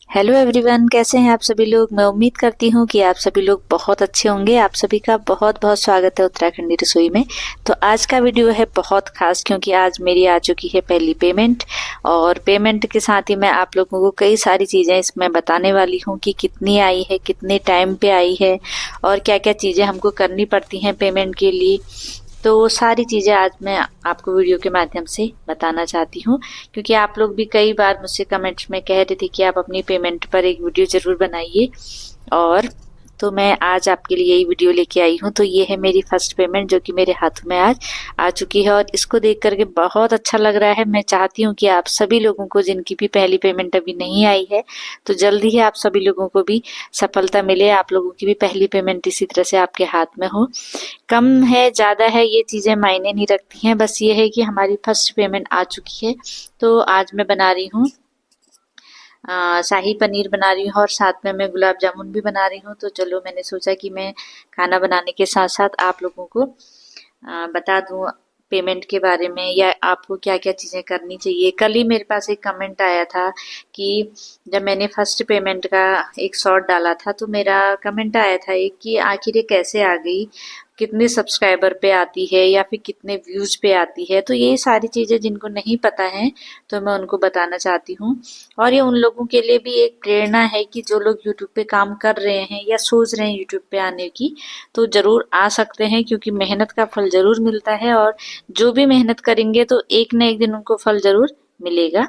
Hello everyone, कैसे हैं आप सभी लोग। मैं उम्मीद करती हूँ कि आप सभी लोग बहुत अच्छे होंगे। आप सभी का बहुत बहुत स्वागत है उत्तराखंडी रसोई में। तो आज का वीडियो है बहुत खास, क्योंकि आज मेरी आ चुकी है पहली पेमेंट। और पेमेंट के साथ ही मैं आप लोगों को कई सारी चीज़ें इसमें बताने वाली हूँ कि कितनी आई है, कितने टाइम पे आई है और क्या क्या चीज़ें हमको करनी पड़ती हैं पेमेंट के लिए। तो वो सारी चीज़ें आज मैं आपको वीडियो के माध्यम से बताना चाहती हूँ, क्योंकि आप लोग भी कई बार मुझसे कमेंट्स में कह रहे थे कि आप अपनी पेमेंट पर एक वीडियो ज़रूर बनाइए। और तो मैं आज आपके लिए यही वीडियो लेके आई हूँ। तो ये है मेरी फर्स्ट पेमेंट जो कि मेरे हाथों में आज आ चुकी है, और इसको देख करके बहुत अच्छा लग रहा है। मैं चाहती हूँ कि आप सभी लोगों को, जिनकी भी पहली पेमेंट अभी नहीं आई है, तो जल्दी ही आप सभी लोगों को भी सफलता मिले, आप लोगों की भी पहली पेमेंट इसी तरह से आपके हाथ में हो। कम है ज़्यादा है ये चीज़ें मायने नहीं रखती हैं, बस ये है कि हमारी फर्स्ट पेमेंट आ चुकी है। तो आज मैं बना रही हूँ शाही पनीर बना रही हूँ, और साथ में मैं गुलाब जामुन भी बना रही हूँ। तो चलो, मैंने सोचा कि मैं खाना बनाने के साथ साथ आप लोगों को बता दूँ पेमेंट के बारे में, या आपको क्या क्या चीज़ें करनी चाहिए। कल ही मेरे पास एक कमेंट आया था कि जब मैंने फर्स्ट पेमेंट का एक शॉर्ट डाला था, तो मेरा कमेंट आया था एक कि आखिर ये कैसे आ गई, कितने सब्सक्राइबर पे आती है या फिर कितने व्यूज पे आती है। तो ये सारी चीज़ें जिनको नहीं पता है, तो मैं उनको बताना चाहती हूँ। और ये उन लोगों के लिए भी एक प्रेरणा है कि जो लोग यूट्यूब पे काम कर रहे हैं या सोच रहे हैं यूट्यूब पे आने की, तो ज़रूर आ सकते हैं, क्योंकि मेहनत का फल ज़रूर मिलता है। और जो भी मेहनत करेंगे तो एक न एक दिन उनको फल ज़रूर मिलेगा।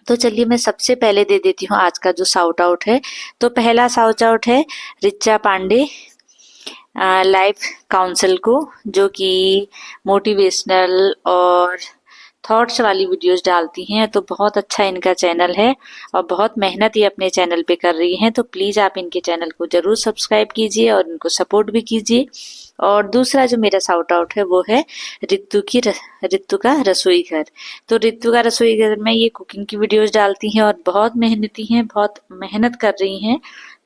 तो चलिए, मैं सबसे पहले दे देती हूँ आज का जो शाउट आउट है। तो पहला शाउट आउट है रिचा पांडे लाइफ काउंसिल को, जो कि मोटिवेशनल और थॉट्स वाली वीडियोस डालती हैं। तो बहुत अच्छा इनका चैनल है, और बहुत मेहनत ये अपने चैनल पे कर रही हैं। तो प्लीज़ आप इनके चैनल को ज़रूर सब्सक्राइब कीजिए और इनको सपोर्ट भी कीजिए। और दूसरा जो मेरा शाउट आउट है वो है रितु का रसोई घर। तो रितु का रसोई घर में ये कुकिंग की वीडियोस डालती हैं और बहुत मेहनती हैं, बहुत मेहनत कर रही हैं।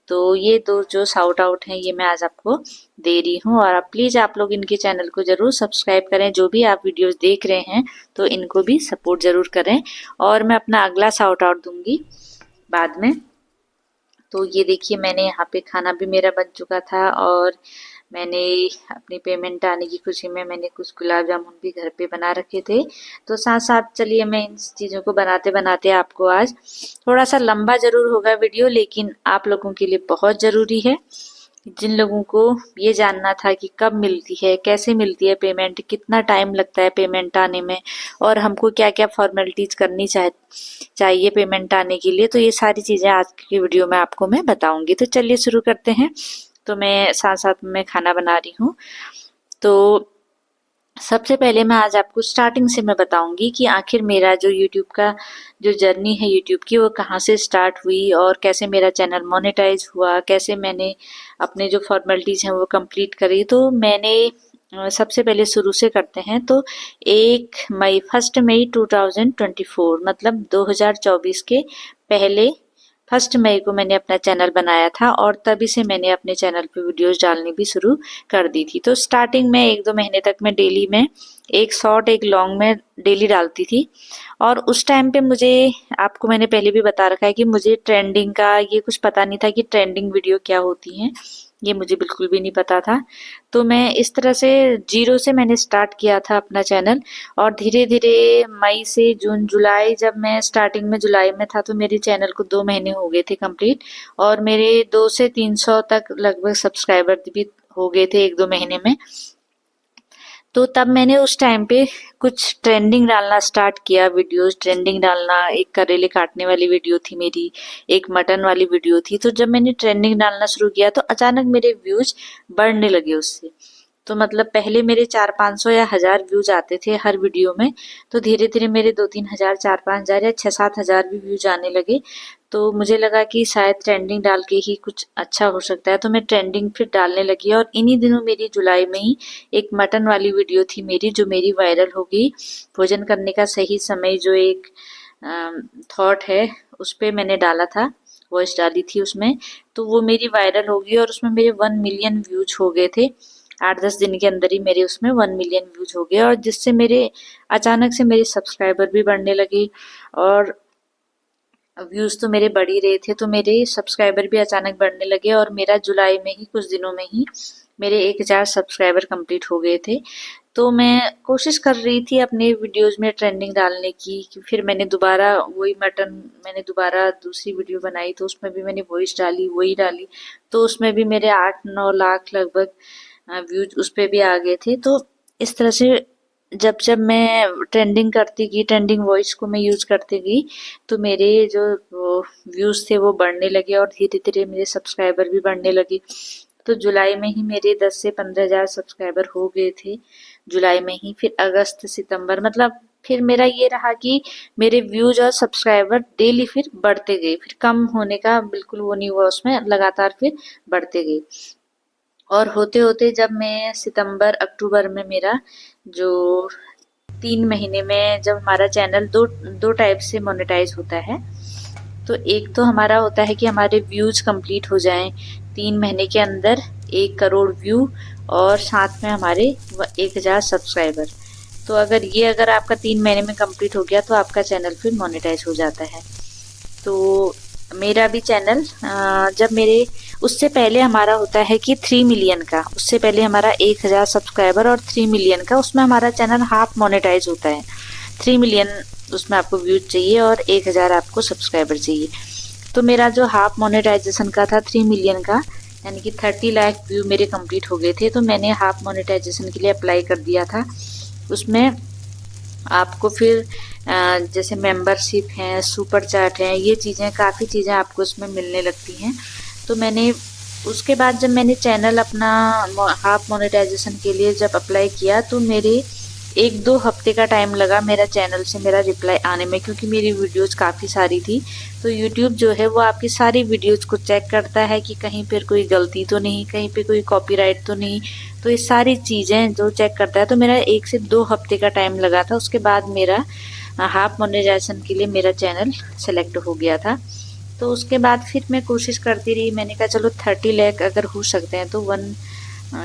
तो ये दो जो शाउट आउट हैं ये मैं आज आपको दे रही हूँ। और आप प्लीज़ आप लोग इनके चैनल को ज़रूर सब्सक्राइब करें। जो भी आप वीडियोस देख रहे हैं तो इनको भी सपोर्ट ज़रूर करें। और मैं अपना अगला शाउट आउट दूंगी बाद में। तो ये देखिए, मैंने यहाँ पे खाना भी मेरा बन चुका था, और मैंने अपनी पेमेंट आने की खुशी में मैंने कुछ गुलाब जामुन भी घर पे बना रखे थे। तो साथ साथ चलिए, मैं इन चीज़ों को बनाते बनाते आपको आज थोड़ा सा लंबा ज़रूर होगा वीडियो, लेकिन आप लोगों के लिए बहुत ज़रूरी है। जिन लोगों को ये जानना था कि कब मिलती है, कैसे मिलती है पेमेंट, कितना टाइम लगता है पेमेंट आने में, और हमको क्या क्या फॉर्मेलिटीज करनी चाहिए पेमेंट आने के लिए, तो ये सारी चीज़ें आज की वीडियो में आपको मैं बताऊंगी। तो चलिए शुरू करते हैं। तो मैं साथ साथ में खाना बना रही हूँ। तो सबसे पहले मैं आज आपको स्टार्टिंग से मैं बताऊंगी कि आखिर मेरा जो यूट्यूब का जो जर्नी है यूट्यूब की, वो कहाँ से स्टार्ट हुई और कैसे मेरा चैनल मोनेटाइज हुआ, कैसे मैंने अपने जो फॉर्मेलिटीज हैं वो कंप्लीट करी। तो मैंने सबसे पहले शुरू से करते हैं। तो 1 मई 2024, मतलब 2024 के पहले 1 मई को मैंने अपना चैनल बनाया था, और तभी से मैंने अपने चैनल पे वीडियोस डालनी भी शुरू कर दी थी। तो स्टार्टिंग में 1-2 महीने तक मैं डेली में एक शॉर्ट एक लॉन्ग में डेली डालती थी। और उस टाइम पे मुझे, आपको मैंने पहले भी बता रखा है कि मुझे ट्रेंडिंग का ये कुछ पता नहीं था कि ट्रेंडिंग वीडियो क्या होती हैं, ये मुझे बिल्कुल भी नहीं पता था। तो मैं इस तरह से जीरो से मैंने स्टार्ट किया था अपना चैनल। और धीरे धीरे मई से जून जुलाई, जब मैं स्टार्टिंग में जुलाई में था, तो मेरे चैनल को 2 महीने हो गए थे कंप्लीट, और मेरे 200 से 300 तक लगभग सब्सक्राइबर भी हो गए थे 1-2 महीने में। तो तब मैंने उस टाइम पे कुछ ट्रेंडिंग डालना स्टार्ट किया, वीडियोस ट्रेंडिंग डालना। एक करेले काटने वाली वीडियो थी मेरी, एक मटन वाली वीडियो थी। तो जब मैंने ट्रेंडिंग डालना शुरू किया, तो अचानक मेरे व्यूज बढ़ने लगे उससे। तो मतलब पहले मेरे 400-500 या 1000 व्यूज आते थे हर वीडियो में। तो धीरे धीरे मेरे 2-3 हजार, 4-5 हजार या 6-7 हजार भी व्यूज आने लगे। तो मुझे लगा कि शायद ट्रेंडिंग डाल के ही कुछ अच्छा हो सकता है। तो मैं ट्रेंडिंग फिर डालने लगी, और इन्हीं दिनों मेरी जुलाई में ही एक मटन वाली वीडियो थी मेरी, जो मेरी वायरल हो गई। भोजन करने का सही समय, जो एक थॉट है, उस पर मैंने डाला था, वॉइस डाली थी उसमें। तो वो मेरी वायरल हो गई, और उसमें मेरे 1 मिलियन व्यूज हो गए थे। 8-10 दिन के अंदर ही मेरे उसमें 1 मिलियन व्यूज हो गए, और जिससे मेरे अचानक से मेरे सब्सक्राइबर भी बढ़ने लगे। और व्यूज तो मेरे बढ़ ही रहे थे, तो मेरे सब्सक्राइबर भी अचानक बढ़ने लगे और मेरा जुलाई में ही कुछ दिनों में ही मेरे 1000 सब्सक्राइबर कंप्लीट हो गए थे। तो मैं कोशिश कर रही थी अपने वीडियोस में ट्रेंडिंग डालने की, कि फिर मैंने दोबारा वही मटन, मैंने दोबारा दूसरी वीडियो बनाई तो उसमें भी मैंने वॉइस डाली, वही डाली, तो उसमें भी मेरे 8-9 लाख लगभग व्यूज उस पे भी आ गए थे। तो इस तरह से जब जब मैं ट्रेंडिंग करती गई, ट्रेंडिंग वॉइस को मैं यूज करती गई, तो मेरे जो व्यूज थे वो बढ़ने लगे और धीरे धीरे मेरे सब्सक्राइबर भी बढ़ने लगे। तो जुलाई में ही मेरे 10 से 15,000 सब्सक्राइबर हो गए थे जुलाई में ही। फिर अगस्त सितंबर, मतलब फिर मेरा ये रहा कि मेरे व्यूज और सब्सक्राइबर डेली फिर बढ़ते गए, फिर कम होने का बिल्कुल वो नहीं हुआ, उसमें लगातार फिर बढ़ते गए। और होते होते जब मैं सितंबर अक्टूबर में मेरा जो 3 महीने में, जब हमारा चैनल दो दो टाइप से मोनेटाइज होता है, तो एक तो हमारा होता है कि हमारे व्यूज कंप्लीट हो जाएं 3 महीने के अंदर, 1 करोड़ व्यू और साथ में हमारे 1000 सब्सक्राइबर। तो अगर आपका 3 महीने में कंप्लीट हो गया तो आपका चैनल फिर मोनेटाइज हो जाता है। तो मेरा भी चैनल जब मेरे उससे पहले हमारा होता है कि 3 मिलियन का, उससे पहले हमारा 1000 सब्सक्राइबर और 3 मिलियन का, उसमें हमारा चैनल हाफ मोनेटाइज होता है। 3 मिलियन उसमें आपको व्यूज चाहिए और 1000 आपको सब्सक्राइबर चाहिए। तो मेरा जो हाफ मोनेटाइजेशन का था 3 मिलियन का, यानी कि 30 लाख व्यू मेरे कंप्लीट हो गए थे, तो मैंने हाफ मोनेटाइजेशन के लिए अप्लाई कर दिया था। उसमें आपको फिर जैसे मेंबरशिप है, सुपर चैट है, ये चीज़ें, काफ़ी चीज़ें आपको उसमें मिलने लगती हैं। तो मैंने उसके बाद जब मैंने चैनल अपना हाफ मोनेटाइजेशन के लिए जब अप्लाई किया, तो मेरे 1-2 हफ्ते का टाइम लगा मेरा चैनल से मेरा रिप्लाई आने में, क्योंकि मेरी वीडियोस काफ़ी सारी थी। तो यूट्यूब जो है वो आपकी सारी वीडियोस को चेक करता है कि कहीं पर कोई गलती तो नहीं, कहीं पे कोई कॉपीराइट तो नहीं, तो ये सारी चीज़ें जो चेक करता है। तो मेरा 1 से 2 हफ्ते का टाइम लगा था, उसके बाद मेरा हाफ मोनेटाइजेशन के लिए मेरा चैनल सेलेक्ट हो गया था। तो उसके बाद फिर मैं कोशिश करती रही, मैंने कहा चलो 30 लाख अगर हो सकते हैं तो 1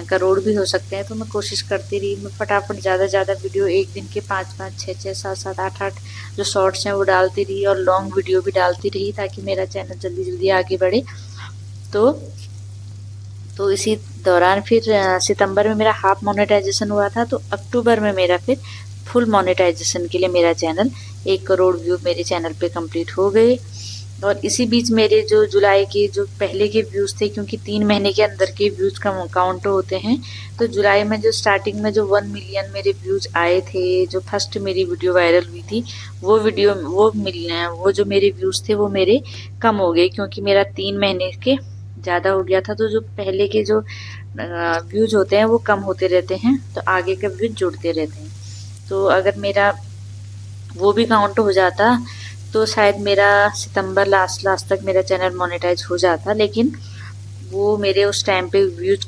करोड़ भी हो सकते हैं। तो मैं कोशिश करती रही, मैं फटाफट ज़्यादा ज़्यादा वीडियो एक दिन के 5-5, 6-6, 7-7, 8-8 जो शॉर्ट्स हैं वो डालती रही और लॉन्ग वीडियो भी डालती रही, ताकि मेरा चैनल जल्दी जल्दी आगे बढ़े। तो इसी दौरान फिर सितंबर में मेरा हाफ मोनेटाइजेशन हुआ था, तो अक्टूबर में मेरा फिर फुल मोनेटाइजेशन के लिए मेरा चैनल 1 करोड़ व्यू मेरे चैनल पे कंप्लीट हो गए। और इसी बीच मेरे जो जुलाई के जो पहले के व्यूज़ थे, क्योंकि 3 महीने के अंदर के व्यूज़ का काउंट होते हैं, तो जुलाई में जो स्टार्टिंग में जो 1 मिलियन मेरे व्यूज़ आए थे, जो फर्स्ट मेरी वीडियो वायरल हुई थी, वो जो मेरे व्यूज़ थे वो मेरे कम हो गए, क्योंकि मेरा 3 महीने के ज़्यादा हो गया था। तो जो पहले के जो व्यूज होते हैं वो कम होते रहते हैं, तो आगे के व्यूज जुड़ते रहते हैं। तो अगर मेरा वो भी काउंट हो जाता तो शायद मेरा सितंबर लास्ट तक मेरा चैनल मोनेटाइज हो जाता, लेकिन वो मेरे उस टाइम पे व्यूज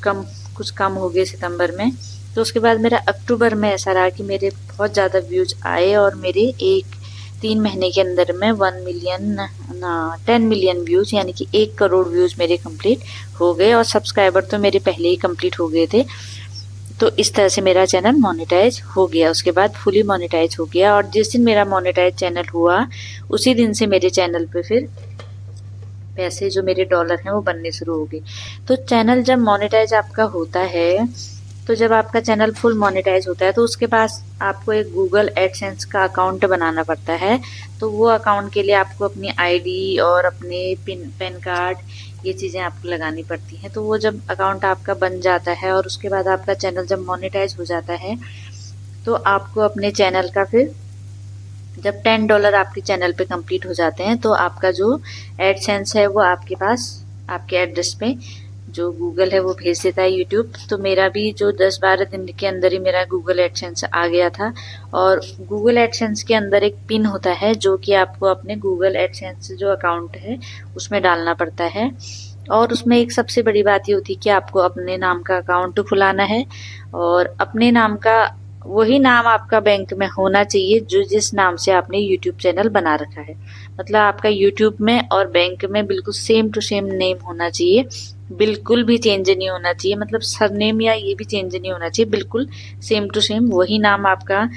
कुछ कम हो गए सितंबर में। तो उसके बाद मेरा अक्टूबर में ऐसा रहा कि मेरे बहुत ज़्यादा व्यूज आए और मेरे 3 महीने के अंदर में 10 मिलियन व्यूज, यानी कि 1 करोड़ व्यूज मेरे कंप्लीट हो गए, और सब्सक्राइबर तो मेरे पहले ही कंप्लीट हो गए थे। तो इस तरह से मेरा चैनल मोनेटाइज हो गया, उसके बाद फुली मोनेटाइज हो गया। और जिस दिन मेरा मोनेटाइज चैनल हुआ, उसी दिन से मेरे चैनल पे फिर पैसे जो मेरे डॉलर हैं वो बनने शुरू हो गए। तो चैनल जब मोनेटाइज आपका होता है, तो जब आपका चैनल फुल मोनेटाइज होता है, तो उसके पास आपको एक गूगल एडसेंस का अकाउंट बनाना पड़ता है। तो वो अकाउंट के लिए आपको अपनी आईडी और अपने पैन कार्ड, ये चीज़ें आपको लगानी पड़ती हैं। तो वो जब अकाउंट आपका बन जाता है और उसके बाद आपका चैनल जब मोनेटाइज हो जाता है, तो आपको अपने चैनल का फिर जब $10 आपके चैनल पे कंप्लीट हो जाते हैं, तो आपका जो एडसेंस है वो आपके पास, आपके एड्रेस पे जो गूगल है वो भेज देता है यूट्यूब। तो मेरा भी जो 10-12 दिन के अंदर ही मेरा गूगल एडसेंस आ गया था। और गूगल एडसेंस के अंदर एक पिन होता है जो कि आपको अपने गूगल एडसेंस जो अकाउंट है उसमें डालना पड़ता है। और उसमें एक सबसे बड़ी बात ये होती है कि आपको अपने नाम का अकाउंट खुलाना है, और अपने नाम का वही नाम आपका बैंक में होना चाहिए जो जिस नाम से आपने यूट्यूब चैनल बना रखा है। मतलब आपका यूट्यूब में और बैंक में बिल्कुल सेम टू सेम नेम होना चाहिए, बिल्कुल भी चेंज नहीं होना चाहिए। मतलब सरनेम या ये भी चेंज नहीं होना चाहिए, बिल्कुल सेम टू सेम वही नाम आपका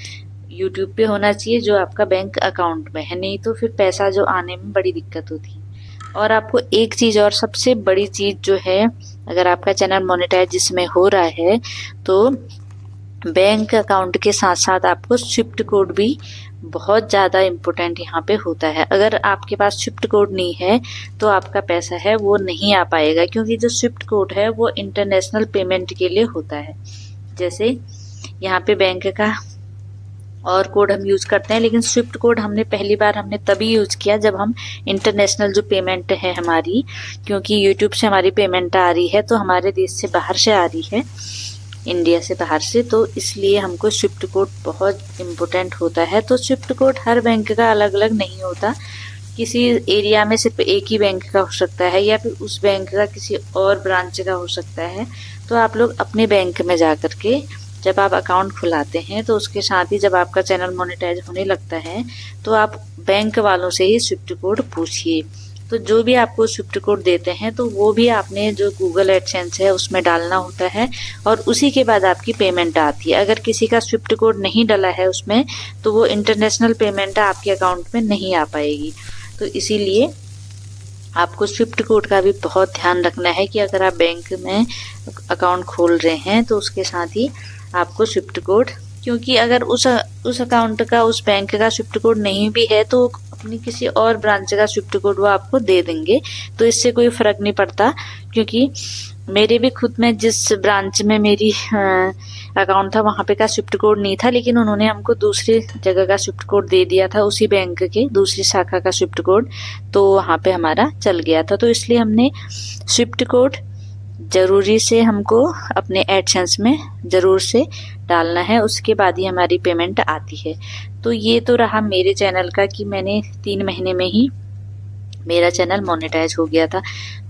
यूट्यूब पे होना चाहिए जो आपका बैंक अकाउंट में है, नहीं तो फिर पैसा जो आने में बड़ी दिक्कत होती है। और आपको एक चीज़ और सबसे बड़ी चीज़ जो है, अगर आपका चैनल मोनेटाइज जिसमें हो रहा है तो बैंक अकाउंट के साथ साथ आपको स्विफ्ट कोड भी बहुत ज़्यादा इम्पोर्टेंट यहाँ पे होता है। अगर आपके पास स्विफ्ट कोड नहीं है तो आपका पैसा है वो नहीं आ पाएगा, क्योंकि जो स्विफ्ट कोड है वो इंटरनेशनल पेमेंट के लिए होता है। जैसे यहाँ पे बैंक का और कोड हम यूज करते हैं, लेकिन स्विफ्ट कोड पहली बार हमने तभी यूज किया जब हम इंटरनेशनल जो पेमेंट है हमारी, क्योंकि यूट्यूब से हमारी पेमेंट आ रही है तो हमारे देश से बाहर से आ रही है, इंडिया से बाहर से, तो इसलिए हमको स्विफ्ट कोड बहुत इम्पोर्टेंट होता है। तो स्विफ्ट कोड हर बैंक का अलग अलग नहीं होता, किसी एरिया में सिर्फ एक ही बैंक का हो सकता है या फिर उस बैंक का किसी और ब्रांच का हो सकता है। तो आप लोग अपने बैंक में जा कर के जब आप अकाउंट खुलाते हैं तो उसके साथ ही जब आपका चैनल मोनेटाइज होने लगता है तो आप बैंक वालों से ही स्विफ्ट कोड पूछिए। तो जो भी आपको स्विफ्ट कोड देते हैं तो वो भी आपने जो गूगल एडसेंस है उसमें डालना होता है और उसी के बाद आपकी पेमेंट आती है। अगर किसी का स्विफ्ट कोड नहीं डाला है उसमें तो वो इंटरनेशनल पेमेंट आपके अकाउंट में नहीं आ पाएगी। तो इसीलिए आपको स्विफ्ट कोड का भी बहुत ध्यान रखना है कि अगर आप बैंक में अकाउंट खोल रहे हैं तो उसके साथ ही आपको स्विफ्ट कोड, क्योंकि अगर उस अकाउंट का उस बैंक का स्विफ्ट कोड नहीं भी है तो अपनी किसी और ब्रांच का स्विफ्ट कोड वो आपको दे देंगे, तो इससे कोई फर्क नहीं पड़ता। क्योंकि मेरे भी खुद में जिस ब्रांच में मेरी अकाउंट था वहाँ पे का स्विफ्ट कोड नहीं था, लेकिन उन्होंने हमको दूसरी जगह का स्विफ्ट कोड दे दिया था, उसी बैंक के दूसरी शाखा का स्विफ्ट कोड, तो वहाँ पे हमारा चल गया था। तो इसलिए हमने स्विफ्ट कोड जरूरी से हमको अपने एडसेंस में जरूर से डालना है, उसके बाद ही हमारी पेमेंट आती है। तो ये तो रहा मेरे चैनल का कि मैंने 3 महीने में ही मेरा चैनल मोनेटाइज हो गया था।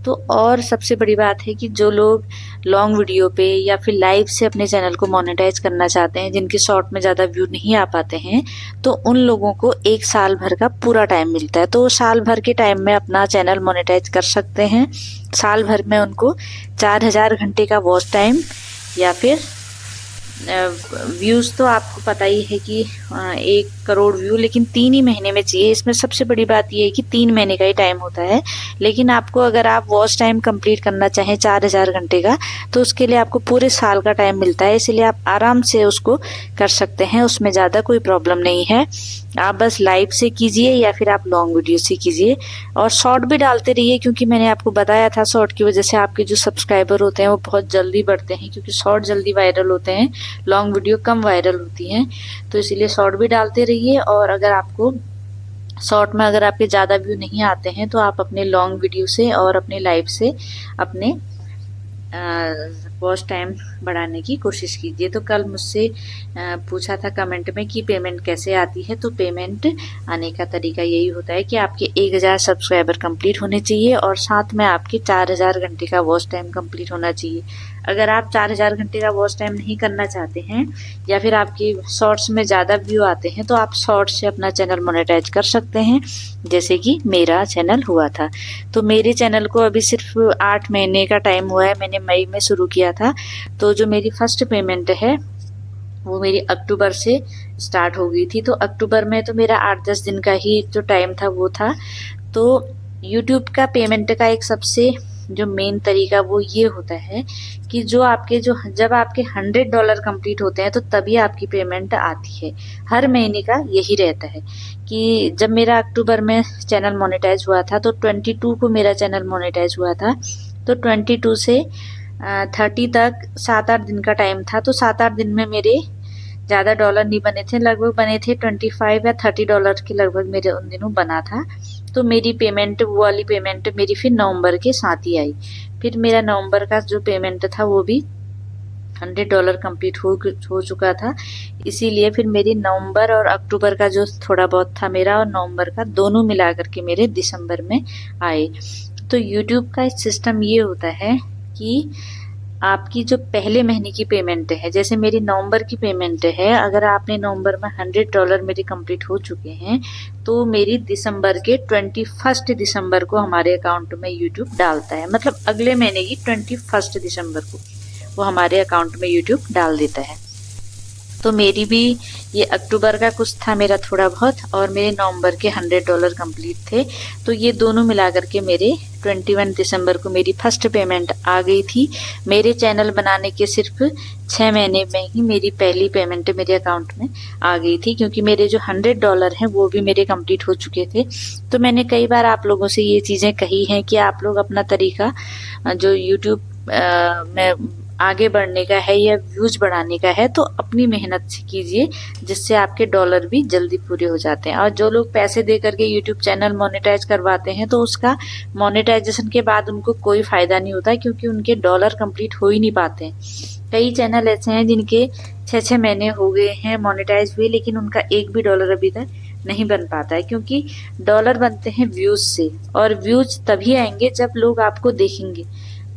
तो और सबसे बड़ी बात है कि जो लोग लॉन्ग वीडियो पे या फिर लाइव से अपने चैनल को मोनेटाइज करना चाहते हैं, जिनके शॉर्ट में ज़्यादा व्यू नहीं आ पाते हैं, तो उन लोगों को 1 साल भर का पूरा टाइम मिलता है। तो साल भर के टाइम में अपना चैनल मोनेटाइज कर सकते हैं। साल भर में उनको 4000 घंटे का वॉच टाइम या फिर व्यूज़ तो आपको पता ही है कि 1 करोड़ व्यू, लेकिन 3 ही महीने में चाहिए। इसमें सबसे बड़ी बात ये है कि 3 महीने का ही टाइम होता है, लेकिन आपको अगर आप वॉच टाइम कंप्लीट करना चाहें 4000 घंटे का तो उसके लिए आपको पूरे साल का टाइम मिलता है। इसलिए आप आराम से उसको कर सकते हैं, उसमें ज़्यादा कोई प्रॉब्लम नहीं है। आप बस लाइव से कीजिए या फिर आप लॉन्ग वीडियो से कीजिए और शॉर्ट भी डालते रहिए, क्योंकि मैंने आपको बताया था शॉर्ट की वजह से आपके जो सब्सक्राइबर होते हैं वो बहुत जल्दी बढ़ते हैं, क्योंकि शॉर्ट जल्दी वायरल होते हैं, लॉन्ग वीडियो कम वायरल होती हैं। तो इसीलिए शॉर्ट भी डालते रहिए। और अगर आपको शॉर्ट में अगर आपके ज़्यादा व्यू नहीं आते हैं तो आप अपने लॉन्ग वीडियो से और अपने लाइव से अपने वॉच टाइम बढ़ाने की कोशिश कीजिए। तो कल मुझसे पूछा था कमेंट में कि पेमेंट कैसे आती है, तो पेमेंट आने का तरीका यही होता है कि आपके 1000 सब्सक्राइबर कंप्लीट होने चाहिए और साथ में आपके 4000 घंटे का वॉच टाइम कंप्लीट होना चाहिए। अगर आप 4000 घंटे का वॉच टाइम नहीं करना चाहते हैं या फिर आपके शॉर्ट्स में ज़्यादा व्यू आते हैं तो आप शॉर्ट्स से अपना चैनल मोनेटाइज कर सकते हैं, जैसे कि मेरा चैनल हुआ था। तो मेरे चैनल को अभी सिर्फ 8 महीने का टाइम हुआ है, मैंने मई में शुरू किया था। तो जो मेरी फर्स्ट पेमेंट है वो मेरी अक्टूबर से स्टार्ट हो गई थी। तो अक्टूबर में तो मेरा 8-10 दिन का ही जो टाइम था वो था। तो यूट्यूब का पेमेंट का एक सबसे जो मेन तरीका वो ये होता है कि जब आपके $100 कंप्लीट होते हैं तो तभी आपकी पेमेंट आती है। हर महीने का यही रहता है कि जब मेरा अक्टूबर में चैनल मोनेटाइज हुआ था तो 22 को मेरा चैनल मोनेटाइज हुआ था। तो 22 से 30 तक 7-8 दिन का टाइम था। तो 7-8 दिन में मेरे ज़्यादा डॉलर नहीं बने थे, लगभग बने थे $25 या $30 के लगभग मेरे उन दिनों बना था। तो मेरी पेमेंट वो वाली पेमेंट मेरी फिर नवंबर के साथ ही आई। फिर मेरा नवंबर का जो पेमेंट था वो भी $100 कंप्लीट हो चुका था। इसीलिए फिर मेरी नवंबर और अक्टूबर का जो थोड़ा बहुत था मेरा और नवंबर का दोनों मिला करके मेरे दिसंबर में आए। तो यूट्यूब का सिस्टम ये होता है कि आपकी जो पहले महीने की पेमेंट है, जैसे मेरी नवंबर की पेमेंट है, अगर आपने नवंबर में $100 मेरे कंप्लीट हो चुके हैं तो मेरी दिसंबर के 21 दिसंबर को हमारे अकाउंट में यूट्यूब डालता है। मतलब अगले महीने की 21 दिसंबर को वो हमारे अकाउंट में यूट्यूब डाल देता है। तो मेरी भी ये अक्टूबर का कुछ था मेरा थोड़ा बहुत, और मेरे नवंबर के $100 कंप्लीट थे। तो ये दोनों मिला करके मेरे 21 दिसंबर को मेरी फर्स्ट पेमेंट आ गई थी। मेरे चैनल बनाने के सिर्फ 6 महीने में ही मेरी पहली पेमेंट मेरे अकाउंट में आ गई थी, क्योंकि मेरे जो $100 हैं वो भी मेरे कंप्लीट हो चुके थे। तो मैंने कई बार आप लोगों से ये चीज़ें कही हैं कि आप लोग अपना तरीका जो यूट्यूब में आगे बढ़ने का है या व्यूज बढ़ाने का है, तो अपनी मेहनत से कीजिए, जिससे आपके डॉलर भी जल्दी पूरे हो जाते हैं। और जो लोग पैसे दे करके यूट्यूब चैनल मोनेटाइज करवाते हैं, तो उसका मोनेटाइजेशन के बाद उनको कोई फायदा नहीं होता, क्योंकि उनके डॉलर कंप्लीट हो ही नहीं पाते हैं। कई चैनल ऐसे हैं जिनके 6-6 महीने हो गए हैं मोनेटाइज हुए, लेकिन उनका एक भी डॉलर अभी तक नहीं बन पाता है, क्योंकि डॉलर बनते हैं व्यूज से, और व्यूज तभी आएंगे जब लोग आपको देखेंगे।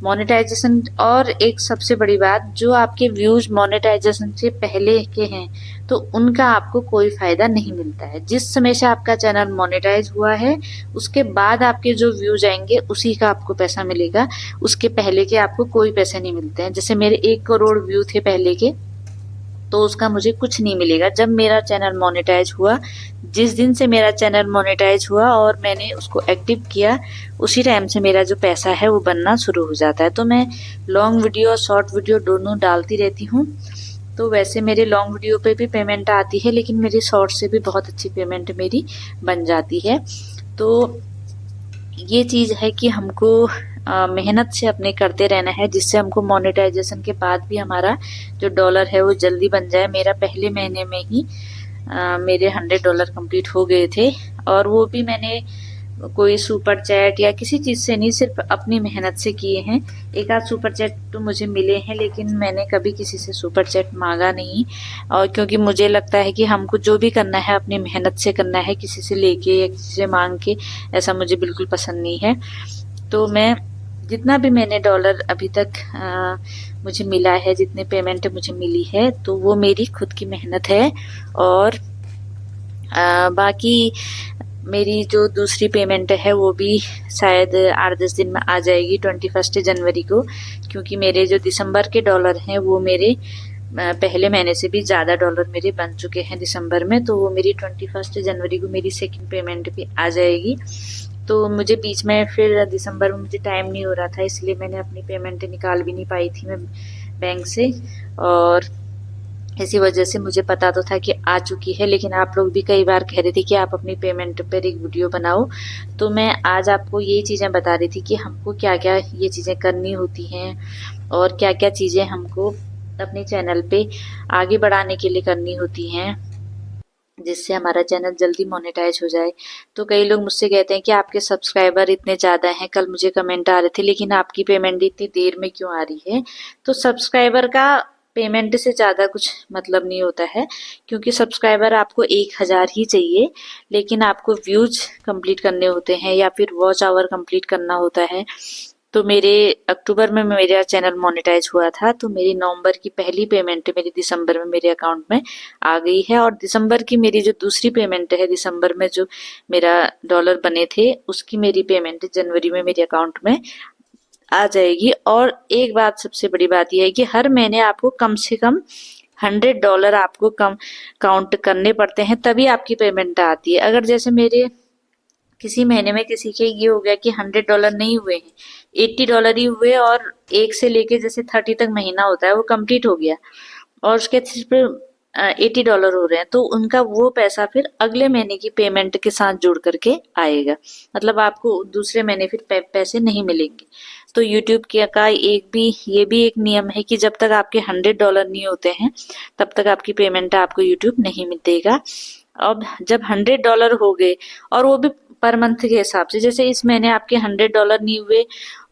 मोनेटाइजेशन, और एक सबसे बड़ी बात, जो आपके व्यूज मोनेटाइजेशन से पहले के हैं तो उनका आपको कोई फायदा नहीं मिलता है। जिस समय से आपका चैनल मोनेटाइज हुआ है उसके बाद आपके जो व्यूज आएंगे उसी का आपको पैसा मिलेगा, उसके पहले के आपको कोई पैसे नहीं मिलते हैं। जैसे मेरे 1 करोड़ व्यू थे पहले के, तो उसका मुझे कुछ नहीं मिलेगा। जब मेरा चैनल मोनेटाइज हुआ, जिस दिन से मेरा चैनल मोनेटाइज हुआ और मैंने उसको एक्टिव किया, उसी टाइम से मेरा जो पैसा है वो बनना शुरू हो जाता है। तो मैं लॉन्ग वीडियो और शॉर्ट वीडियो दोनों डालती रहती हूँ। तो वैसे मेरे लॉन्ग वीडियो पे भी पेमेंट आती है, लेकिन मेरी शॉर्ट से भी बहुत अच्छी पेमेंट मेरी बन जाती है। तो ये चीज़ है कि हमको मेहनत से अपने करते रहना है, जिससे हमको मोनेटाइजेशन के बाद भी हमारा जो डॉलर है वो जल्दी बन जाए। मेरा पहले महीने में ही मेरे $100 कंप्लीट हो गए थे, और वो भी मैंने कोई सुपर चैट या किसी चीज़ से नहीं, सिर्फ अपनी मेहनत से किए हैं। एक आध सुपर चैट तो मुझे मिले हैं, लेकिन मैंने कभी किसी से सुपर चैट मांगा नहीं, और क्योंकि मुझे लगता है कि हमको जो भी करना है अपनी मेहनत से करना है, किसी से लेके या किसी से मांग के ऐसा मुझे बिल्कुल पसंद नहीं है। तो मैं जितना भी मैंने डॉलर अभी तक मुझे मिला है, जितने पेमेंट मुझे मिली है, तो वो मेरी खुद की मेहनत है। और बाकी मेरी जो दूसरी पेमेंट है वो भी शायद 8-10 दिन में आ जाएगी, 21 जनवरी को, क्योंकि मेरे जो दिसंबर के डॉलर हैं वो मेरे पहले महीने से भी ज़्यादा डॉलर मेरे बन चुके हैं दिसंबर में। तो वो मेरी 21 जनवरी को मेरी सेकंड पेमेंट भी आ जाएगी। तो मुझे बीच में फिर दिसंबर में मुझे टाइम नहीं हो रहा था, इसलिए मैंने अपनी पेमेंट निकाल भी नहीं पाई थी मैं बैंक से, और इसी वजह से मुझे पता तो था कि आ चुकी है। लेकिन आप लोग भी कई बार कह रहे थे कि आप अपनी पेमेंट पर एक वीडियो बनाओ, तो मैं आज आपको ये चीज़ें बता रही थी कि हमको क्या क्या ये चीज़ें करनी होती हैं, और क्या क्या चीज़ें हमको अपने चैनल पे आगे बढ़ाने के लिए करनी होती हैं, जिससे हमारा चैनल जल्दी मोनेटाइज हो जाए। तो कई लोग मुझसे कहते हैं कि आपके सब्सक्राइबर इतने ज़्यादा हैं, कल मुझे कमेंट आ रहे थे, लेकिन आपकी पेमेंट इतनी देर में क्यों आ रही है? तो सब्सक्राइबर का पेमेंट से ज़्यादा कुछ मतलब नहीं होता है, क्योंकि सब्सक्राइबर आपको 1000 ही चाहिए, लेकिन आपको व्यूज कंप्लीट करने होते हैं या फिर वॉच आवर कंप्लीट करना होता है। तो मेरे अक्टूबर में मेरा चैनल मोनेटाइज हुआ था, तो मेरी नवंबर की पहली पेमेंट मेरी दिसंबर में मेरे अकाउंट में आ गई है, और दिसंबर की मेरी जो दूसरी पेमेंट है, दिसंबर में जो मेरा डॉलर बने थे उसकी मेरी पेमेंट जनवरी में मेरे अकाउंट में आ जाएगी। और एक बात, सबसे बड़ी बात यह है कि हर महीने आपको कम से कम $100 आपको कम काउंट करने पड़ते हैं, तभी आपकी पेमेंट आती है। अगर जैसे मेरे किसी महीने में किसी के ये हो गया कि $100 नहीं हुए हैं, $80 ही हुए, और 1 से लेके जैसे 30 तक महीना होता है वो कंप्लीट हो गया, और उसके सिर्फ $80 हो रहे हैं, तो उनका वो पैसा फिर अगले महीने की पेमेंट के साथ जुड़ करके आएगा। मतलब आपको दूसरे महीने फिर पैसे नहीं मिलेंगे। तो यूट्यूब का ये भी एक नियम है कि जब तक आपके $100 नहीं होते हैं, तब तक आपकी पेमेंट आपको यूट्यूब नहीं देगा। अब जब $100 हो गए, और वो भी पर मंथ के हिसाब से, जैसे इस महीने आपके $100 नहीं हुए,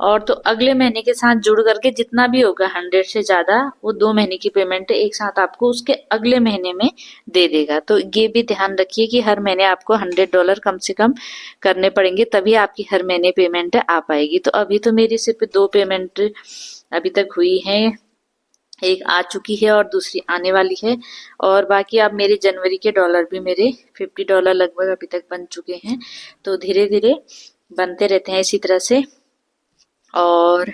और तो अगले महीने के साथ जुड़ करके जितना भी होगा 100 से ज्यादा, वो 2 महीने की पेमेंट एक साथ आपको उसके अगले महीने में दे देगा। तो ये भी ध्यान रखिए कि हर महीने आपको $100 कम से कम करने पड़ेंगे, तभी आपकी हर महीने पेमेंट आ पाएगी। तो अभी तो मेरी सिर्फ 2 पेमेंट अभी तक हुई है, एक आ चुकी है और दूसरी आने वाली है, और बाकी अब मेरे जनवरी के डॉलर भी मेरे $50 लगभग अभी तक बन चुके हैं। तो धीरे धीरे बनते रहते हैं इसी तरह से। और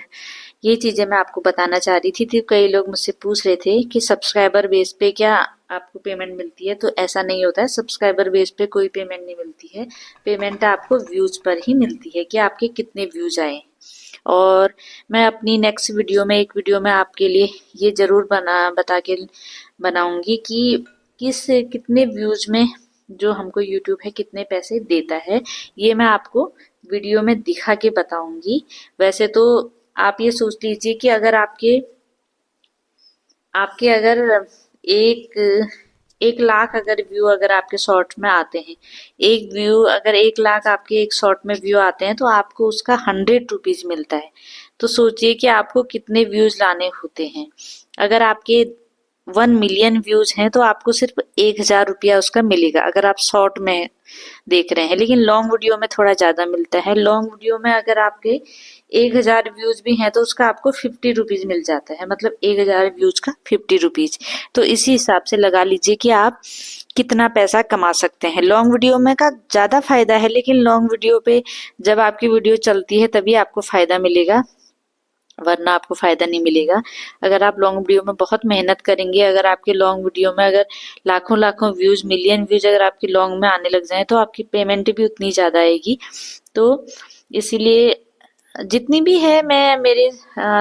ये चीज़ें मैं आपको बताना चाह रही थी। तो कई लोग मुझसे पूछ रहे थे कि सब्सक्राइबर बेस पे क्या आपको पेमेंट मिलती है, तो ऐसा नहीं होता है। सब्सक्राइबर बेस पे कोई पेमेंट नहीं मिलती है। पेमेंट आपको व्यूज पर ही मिलती है कि आपके कितने व्यूज आए। और मैं अपनी नेक्स्ट वीडियो में, एक वीडियो में आपके लिए ये जरूर बता के बनाऊंगी कि कितने व्यूज में जो हमको यूट्यूब है कितने पैसे देता है। ये मैं आपको वीडियो में दिखा के बताऊंगी। वैसे तो आप ये सोच लीजिए कि अगर आपके आपके अगर एक 1 लाख अगर व्यू अगर आपके शॉर्ट में आते हैं, एक व्यू अगर 1 लाख आपके एक शॉर्ट में व्यू आते हैं, तो आपको उसका 100 रुपीज मिलता है। तो सोचिए कि आपको कितने व्यूज लाने होते हैं। अगर आपके 1 मिलियन व्यूज हैं तो आपको सिर्फ 1,000 रुपया उसका मिलेगा, अगर आप शॉर्ट में देख रहे हैं। लेकिन लॉन्ग वीडियो में थोड़ा ज्यादा मिलता है। लॉन्ग वीडियो में अगर आपके 1,000 व्यूज भी हैं तो उसका आपको 50 रुपीज मिल जाता है, मतलब 1,000 व्यूज का 50 रुपीज। तो इसी हिसाब से लगा लीजिए कि आप कितना पैसा कमा सकते हैं। लॉन्ग वीडियो में का ज्यादा फायदा है, लेकिन लॉन्ग वीडियो पे जब आपकी वीडियो चलती है तभी आपको फायदा मिलेगा, वरना आपको फायदा नहीं मिलेगा। अगर आप लॉन्ग वीडियो में बहुत मेहनत करेंगे, अगर आपके लॉन्ग वीडियो में अगर लाखों लाखों व्यूज, मिलियन व्यूज अगर आपके लॉन्ग में आने लग जाए तो आपकी पेमेंट भी उतनी ज्यादा आएगी। तो इसीलिए जितनी भी है, मैं मेरे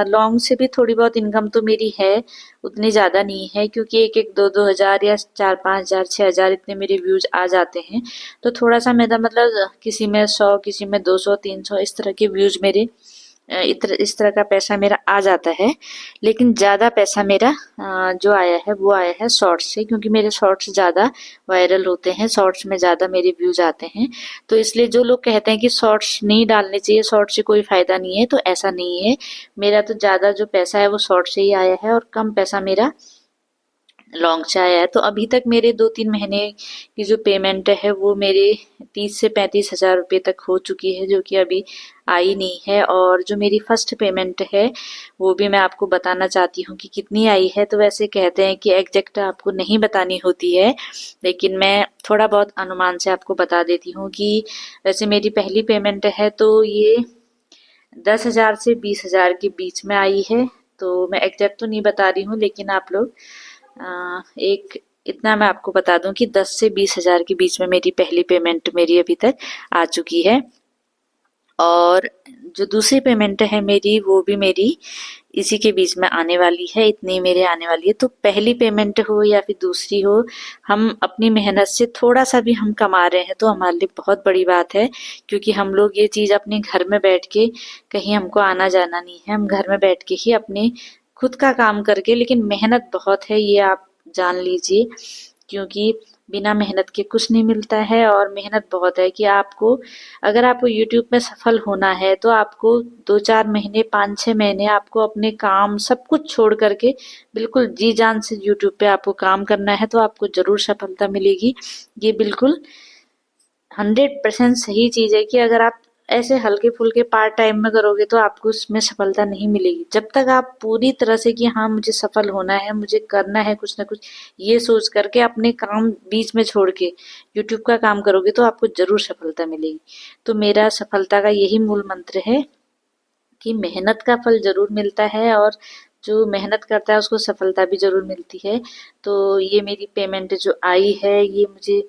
लॉन्ग से भी थोड़ी बहुत इनकम तो मेरी है, उतनी ज्यादा नहीं है, क्योंकि एक एक दो दो हजार या 4-5 हजार 6 हजार इतने मेरे व्यूज आ जाते हैं। तो थोड़ा सा मेरा मतलब किसी में 100, किसी में 200 300 इस तरह के व्यूज मेरे इस तरह का पैसा मेरा आ जाता है। लेकिन ज्यादा पैसा मेरा जो आया है वो आया है शॉर्ट्स से, क्योंकि मेरे शॉर्ट्स ज्यादा वायरल होते हैं, शॉर्ट्स में ज्यादा मेरे व्यूज आते हैं। तो इसलिए जो लोग कहते हैं कि शॉर्ट्स नहीं डालने चाहिए, शॉर्ट्स से कोई फायदा नहीं है, तो ऐसा नहीं है। मेरा तो ज्यादा जो पैसा है वो शॉर्ट्स से ही आया है और कम पैसा मेरा लॉन्ग से आया है। तो अभी तक मेरे 2-3 महीने की जो पेमेंट है वो मेरे 30 से 35 हजार रुपये तक हो चुकी है, जो कि अभी आई नहीं है। और जो मेरी फर्स्ट पेमेंट है वो भी मैं आपको बताना चाहती हूँ कि कितनी आई है। तो वैसे कहते हैं कि एग्जैक्ट आपको नहीं बतानी होती है, लेकिन मैं थोड़ा बहुत अनुमान से आपको बता देती हूँ कि वैसे मेरी पहली पेमेंट है तो ये 10 हजार से 20 हजार के बीच में आई है। तो मैं एग्जैक्ट तो नहीं बता रही हूँ, लेकिन आप लोग एक इतना मैं आपको बता दूं कि 10 से 20 हजार के बीच में मेरी पहली पेमेंट मेरी अभी तक आ चुकी है। और जो दूसरी पेमेंट है मेरी वो भी मेरी इसी के बीच में आने वाली है, इतनी मेरे आने वाली है। तो पहली पेमेंट हो या फिर दूसरी हो, हम अपनी मेहनत से थोड़ा सा भी हम कमा रहे हैं तो हमारे लिए बहुत बड़ी बात है। क्योंकि हम लोग ये चीज अपने घर में बैठ के, कहीं हमको आना जाना नहीं है, हम घर में बैठ के ही अपने खुद का काम करके, लेकिन मेहनत बहुत है ये आप जान लीजिए, क्योंकि बिना मेहनत के कुछ नहीं मिलता है। और मेहनत बहुत है कि आपको, अगर आपको यूट्यूब में सफल होना है तो आपको 2-4 महीने 5-6 महीने आपको अपने काम सब कुछ छोड़ करके बिल्कुल जी जान से यूट्यूब पे आपको काम करना है, तो आपको जरूर सफलता मिलेगी। ये बिल्कुल 100% सही चीज है कि अगर आप ऐसे हल्के फुल्के पार्ट टाइम में करोगे तो आपको उसमें सफलता नहीं मिलेगी। जब तक आप पूरी तरह से कि हाँ मुझे सफल होना है, मुझे करना है कुछ ना कुछ, ये सोच करके अपने काम बीच में छोड़ के यूट्यूब का काम करोगे तो आपको जरूर सफलता मिलेगी। तो मेरा सफलता का यही मूल मंत्र है कि मेहनत का फल जरूर मिलता है, और जो मेहनत करता है उसको सफलता भी जरूर मिलती है। तो ये मेरी पेमेंट जो आई है ये मुझे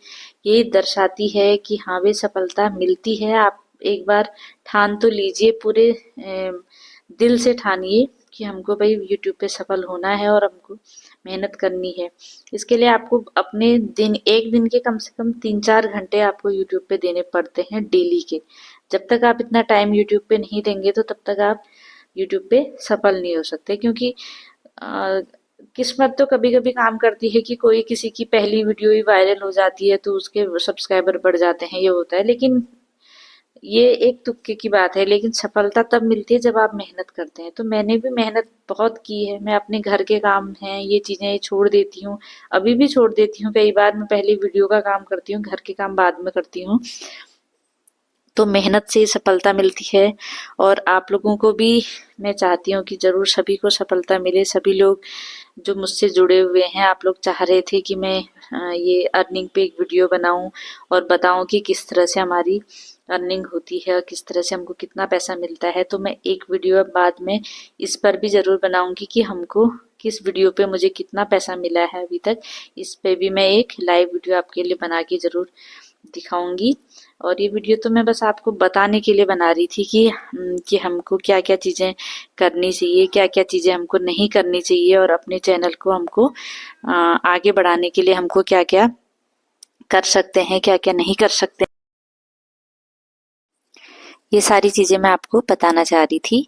ये दर्शाती है कि हाँ वे सफलता मिलती है। आप एक बार ठान तो लीजिए, पूरे दिल से ठानिए कि हमको भाई यूट्यूब पे सफल होना है और हमको मेहनत करनी है। इसके लिए आपको अपने दिन, एक दिन के कम से कम 3-4 घंटे आपको यूट्यूब पे देने पड़ते हैं डेली के। जब तक आप इतना टाइम यूट्यूब पे नहीं देंगे तो तब तक आप यूट्यूब पे सफल नहीं हो सकते। क्योंकि किस्मत तो कभी कभी काम करती है कि कोई किसी की पहली वीडियो ही वायरल हो जाती है तो उसके सब्सक्राइबर बढ़ जाते हैं, ये होता है। लेकिन ये एक तुक्के की बात है। लेकिन सफलता तब मिलती है जब आप मेहनत करते हैं। तो मैंने भी मेहनत बहुत की है। मैं अपने घर के काम हैं ये चीजें छोड़ देती हूँ, अभी भी छोड़ देती हूँ कई बार। मैं पहले वीडियो का काम करती हूँ, घर के काम बाद में करती हूँ। तो मेहनत से ही सफलता मिलती है। और आप लोगों को भी मैं चाहती हूँ कि जरूर सभी को सफलता मिले। सभी लोग जो मुझसे जुड़े हुए हैं, आप लोग चाह रहे थे कि मैं ये अर्निंग पे एक वीडियो बनाऊं और बताऊं कि किस तरह से हमारी अर्निंग होती है और किस तरह से हमको कितना पैसा मिलता है। तो मैं एक वीडियो बाद में इस पर भी ज़रूर बनाऊंगी कि हमको किस वीडियो पे मुझे कितना पैसा मिला है अभी तक। इस पे भी मैं एक लाइव वीडियो आपके लिए बना के ज़रूर दिखाऊंगी। और ये वीडियो तो मैं बस आपको बताने के लिए बना रही थी कि हमको क्या क्या चीज़ें करनी चाहिए, क्या क्या चीज़ें हमको नहीं करनी चाहिए, और अपने चैनल को हमको आगे बढ़ाने के लिए हमको क्या क्या कर सकते हैं, क्या क्या नहीं कर सकते। ये सारी चीज़ें मैं आपको बताना चाह रही थी।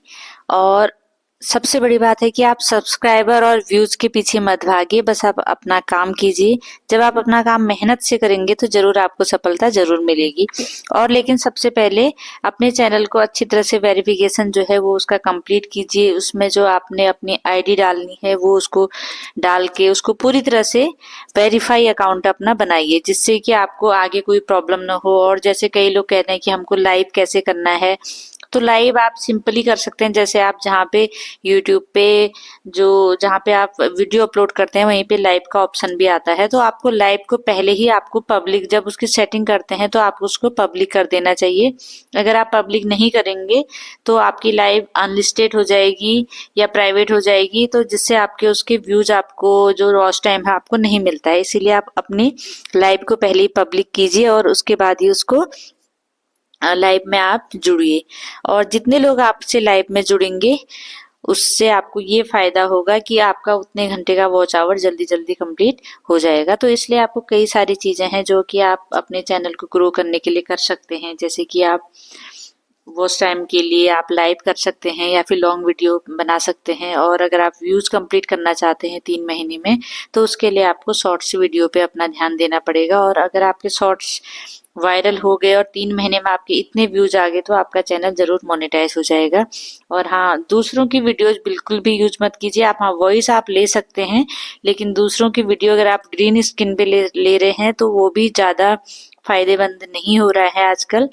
और सबसे बड़ी बात है कि आप सब्सक्राइबर और व्यूज के पीछे मत भागिए, बस आप अपना काम कीजिए। जब आप अपना काम मेहनत से करेंगे तो जरूर आपको सफलता जरूर मिलेगी। और लेकिन सबसे पहले अपने चैनल को अच्छी तरह से वेरिफिकेशन जो है वो उसका कंप्लीट कीजिए। उसमें जो आपने अपनी आईडी डालनी है वो उसको डाल के उसको पूरी तरह से वेरीफाई अकाउंट अपना बनाइए, जिससे कि आपको आगे कोई प्रॉब्लम ना हो। और जैसे कई लोग कहते हैं कि हमको लाइव कैसे करना है, तो लाइव आप सिंपली कर सकते हैं। जैसे आप जहाँ पे यूट्यूब पे जहाँ पे आप वीडियो अपलोड करते हैं वहीं पे लाइव का ऑप्शन भी आता है। तो आपको लाइव को पहले ही आपको पब्लिक, जब उसकी सेटिंग करते हैं तो आपको उसको पब्लिक कर देना चाहिए। अगर आप पब्लिक नहीं करेंगे तो आपकी लाइव अनलिस्टेड हो जाएगी या प्राइवेट हो जाएगी, तो जिससे आपके उसके व्यूज, आपको जो वॉच टाइम है आपको नहीं मिलता है। इसीलिए आप अपनी लाइव को पहले ही पब्लिक कीजिए और उसके बाद ही उसको लाइव में आप जुड़िए। और जितने लोग आपसे लाइव में जुड़ेंगे उससे आपको ये फायदा होगा कि आपका उतने घंटे का वॉच आवर जल्दी जल्दी कंप्लीट हो जाएगा। तो इसलिए आपको कई सारी चीजें हैं जो कि आप अपने चैनल को ग्रो करने के लिए कर सकते हैं। जैसे कि आप वॉच टाइम के लिए आप लाइव कर सकते हैं या फिर लॉन्ग वीडियो बना सकते हैं। और अगर आप व्यूज कंप्लीट करना चाहते हैं 3 महीने में, तो उसके लिए आपको शॉर्ट्स वीडियो पे अपना ध्यान देना पड़ेगा। और अगर आपके शॉर्ट्स वायरल हो गए और 3 महीने में आपके इतने व्यूज आ गए तो आपका चैनल जरूर मोनेटाइज हो जाएगा। और हाँ, दूसरों की वीडियोज बिल्कुल भी यूज मत कीजिए। आप हाँ वॉइस आप ले सकते हैं, लेकिन दूसरों की वीडियो अगर आप ग्रीन स्क्रीन पे ले रहे हैं तो वो भी ज्यादा फायदेमंद नहीं हो रहा है आजकल।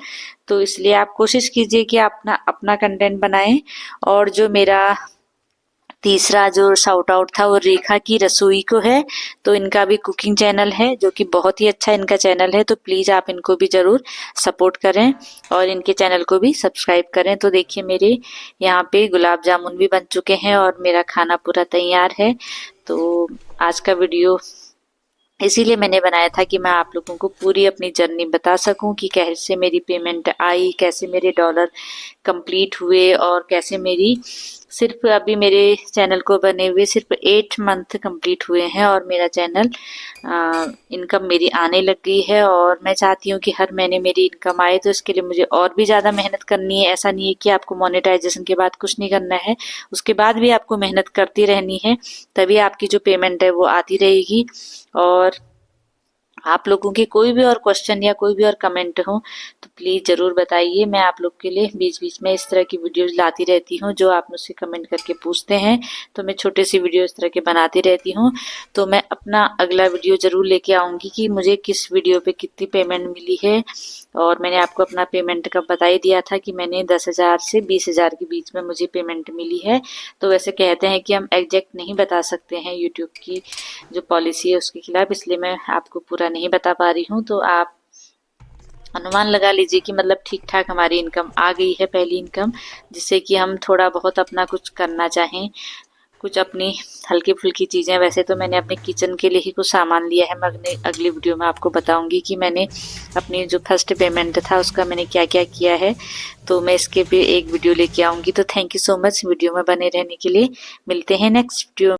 तो इसलिए आप कोशिश कीजिए कि आप अपना कंटेंट बनाएं। और जो मेरा तीसरा जो शाउट आउट था वो रेखा की रसोई को है। तो इनका भी कुकिंग चैनल है जो कि बहुत ही अच्छा इनका चैनल है। तो प्लीज आप इनको भी जरूर सपोर्ट करें और इनके चैनल को भी सब्सक्राइब करें। तो देखिए मेरे यहाँ पे गुलाब जामुन भी बन चुके हैं और मेरा खाना पूरा तैयार है। तो आज का वीडियो इसीलिए मैंने बनाया था कि मैं आप लोगों को पूरी अपनी जर्नी बता सकूं कि कैसे मेरी पेमेंट आई, कैसे मेरे डॉलर कंप्लीट हुए, और कैसे मेरी सिर्फ अभी मेरे चैनल को बने हुए सिर्फ 8 मंथ कंप्लीट हुए हैं और मेरा चैनल इनकम मेरी आने लग गई है। और मैं चाहती हूँ कि हर महीने मेरी इनकम आए, तो इसके लिए मुझे और भी ज़्यादा मेहनत करनी है। ऐसा नहीं है कि आपको मोनेटाइजेशन के बाद कुछ नहीं करना है, उसके बाद भी आपको मेहनत करती रहनी है, तभी आपकी जो पेमेंट है वो आती रहेगी। और आप लोगों के कोई भी और क्वेश्चन या कोई भी और कमेंट हो तो प्लीज जरूर बताइए। मैं आप लोग के लिए बीच बीच में इस तरह की वीडियोस लाती रहती हूँ जो आप मुझसे कमेंट करके पूछते हैं। तो मैं छोटी सी वीडियो इस तरह के बनाती रहती हूँ। तो मैं अपना अगला वीडियो जरूर लेके आऊंगी कि मुझे किस वीडियो पे कितनी पेमेंट मिली है। और मैंने आपको अपना पेमेंट का बता ही दिया था कि मैंने 10,000 से 20,000 के बीच में मुझे पेमेंट मिली है। तो वैसे कहते हैं कि हम एग्जैक्ट नहीं बता सकते हैं यूट्यूब की जो पॉलिसी है उसके खिलाफ, इसलिए मैं आपको पूरा नहीं बता पा रही हूँ। तो आप अनुमान लगा लीजिए कि मतलब ठीक ठाक हमारी इनकम आ गई है, पहली इनकम, जिससे कि हम थोड़ा बहुत अपना कुछ करना चाहें, कुछ अपनी हल्की फुल्की चीज़ें। वैसे तो मैंने अपने किचन के लिए ही कुछ सामान लिया है। मैं अगली वीडियो में आपको बताऊंगी कि मैंने अपनी जो फर्स्ट पेमेंट था उसका मैंने क्या क्या किया है। तो मैं इसके भी एक वीडियो लेके आऊंगी। तो thank you so much video में बने रहने के लिए। मिलते हैं नेक्स्ट वीडियो।